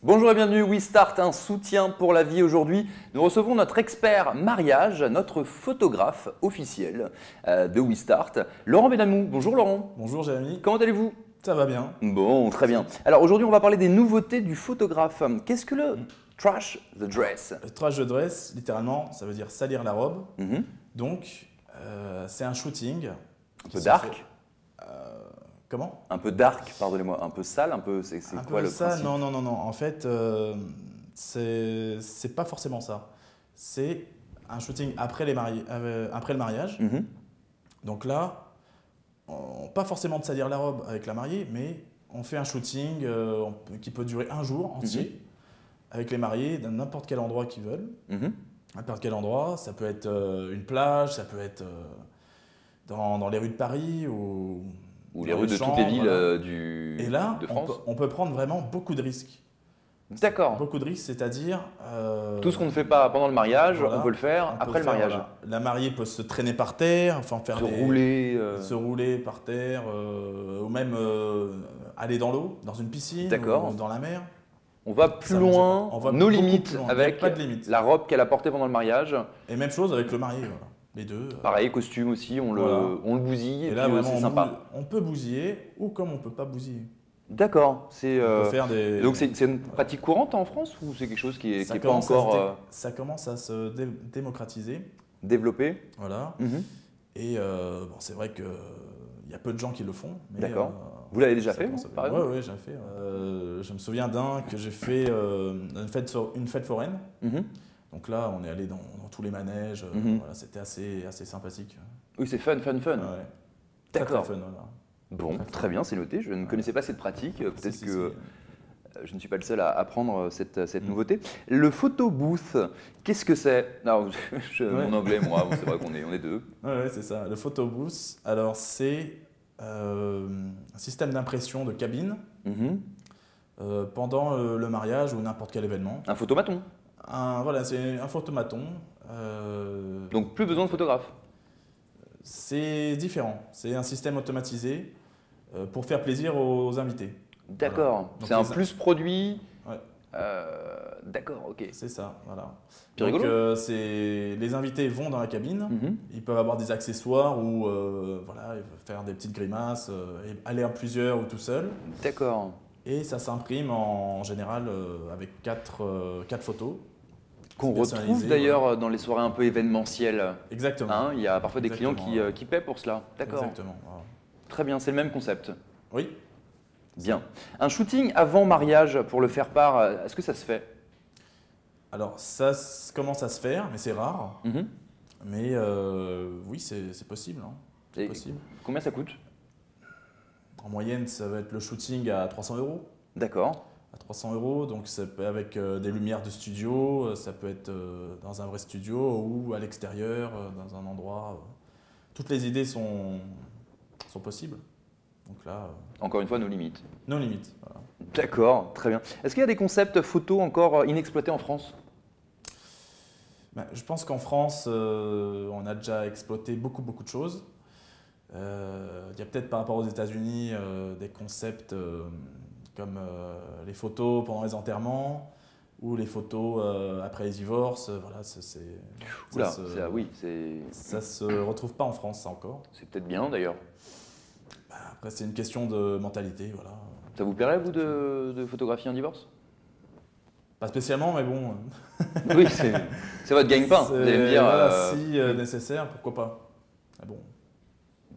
Bonjour et bienvenue, We Start, un soutien pour la vie. Aujourd'hui, nous recevons notre expert mariage, notre photographe officiel de We Start, Laurent Benamou. Bonjour Laurent. Bonjour Jérémy. Comment allez-vous? Ça va bien. Bon, très bien. Alors aujourd'hui, on va parler des nouveautés du photographe. Qu'est-ce que le trash the dress? Le trash de dress, littéralement, ça veut dire salir la robe. Donc, c'est un shooting. Un peu dark. Comment? Un peu dark, pardonnez-moi. Un peu sale, un peu. C'est quoi le principe? Non. En fait, c'est pas forcément ça. C'est un shooting après le mariage. Donc là, pas forcément de salir la robe avec la mariée, mais on fait un shooting qui peut durer un jour entier avec les mariés dans n'importe quel endroit qu'ils veulent. N'importe quel endroit, ça peut être une plage, ça peut être dans les rues de Paris ou les rues de toutes les villes de France. On peut prendre vraiment beaucoup de risques. D'accord. Beaucoup de risques, c'est-à-dire… tout ce qu'on ne fait pas pendant le mariage, on peut le faire après le mariage. Voilà. La mariée peut se traîner par terre, enfin se rouler par terre, ou même aller dans l'eau, dans une piscine ou dans la mer. On va plus loin, nos limites avec pas de limite. La robe qu'elle a portée pendant le mariage. Et même chose avec le marié, voilà. Les deux. Pareil, costume aussi, on le bousille et là, puis c'est sympa. On peut bousiller ou comme on ne peut pas bousiller. D'accord. Donc c'est une pratique courante en France ou c'est quelque chose qui est pas encore… Ça commence à se démocratiser. Développer. Voilà. Et c'est vrai qu'il y a peu de gens qui le font. D'accord. Vous l'avez déjà fait, par exemple? Oui, j'ai fait. Je me souviens d'un que j'ai fait une fête foraine. Donc là, on est allé dans tous les manèges. Voilà, c'était assez sympathique. Oui, c'est fun. Ouais. D'accord. Très fun, voilà. Bon, très bien, c'est noté. Je ne connaissais pas cette pratique. Peut-être que je ne suis pas le seul à apprendre cette nouveauté. Le photo booth, qu'est-ce que c'est? Mon anglais, moi, c'est vrai qu'on est deux. Oui, c'est ça. Le photo booth, alors c'est un système d'impression de cabine pendant le mariage ou n'importe quel événement. Un photomaton? Voilà, c'est un photomaton. Donc plus besoin de photographe? C'est différent. C'est un système automatisé pour faire plaisir aux invités. D'accord. Voilà. C'est un plus produit. Ouais. D'accord, ok. C'est ça, voilà. Puis rigolo. Les invités vont dans la cabine. Ils peuvent avoir des accessoires ou voilà, ils peuvent faire des petites grimaces, aller à plusieurs ou tout seul. D'accord. Et ça s'imprime en général avec 4 photos. Qu'on retrouve d'ailleurs dans les soirées un peu événementielles. Exactement. Il y a parfois des clients qui paient pour cela. D'accord. Exactement. Voilà. Très bien, c'est le même concept. Oui. Bien. Un shooting avant mariage pour le faire part, est-ce que ça se fait? Alors ça commence à se faire, mais c'est rare. Mais oui, c'est possible. C'est possible. Combien ça coûte? En moyenne, ça va être le shooting à 300 €. D'accord. À 300 €, donc ça peut avec des lumières de studio, ça peut être dans un vrai studio ou à l'extérieur, dans un endroit. Toutes les idées sont possibles. Donc là, encore une fois, nos limites. Nos limites, voilà. D'accord, très bien. Est-ce qu'il y a des concepts photos encore inexploités en France? Je pense qu'en France, on a déjà exploité beaucoup de choses. Il y a peut-être par rapport aux États-Unis des concepts comme les photos pendant les enterrements ou les photos après les divorces. Voilà, ça se retrouve pas en France, ça encore. C'est peut-être bien d'ailleurs. Après, c'est une question de mentalité. Voilà. Ça vous plairait, vous, de photographier un divorce? Pas spécialement, mais bon. Oui, c'est votre gagne-pain. Vous allez me dire. Voilà, si nécessaire, pourquoi pas. Mais bon.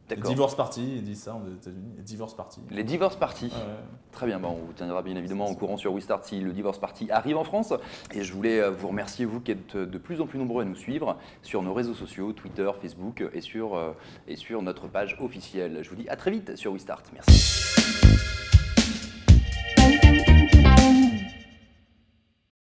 Les divorce parties, ils disent ça aux États-Unis, les divorce parties. Les divorce parties. Ouais. Très bien, on vous tiendra bien évidemment au courant sur We Start si le divorce party arrive en France. Et je voulais vous remercier, vous qui êtes de plus en plus nombreux à nous suivre sur nos réseaux sociaux, Twitter, Facebook et sur notre page officielle. Je vous dis à très vite sur We Start. Merci.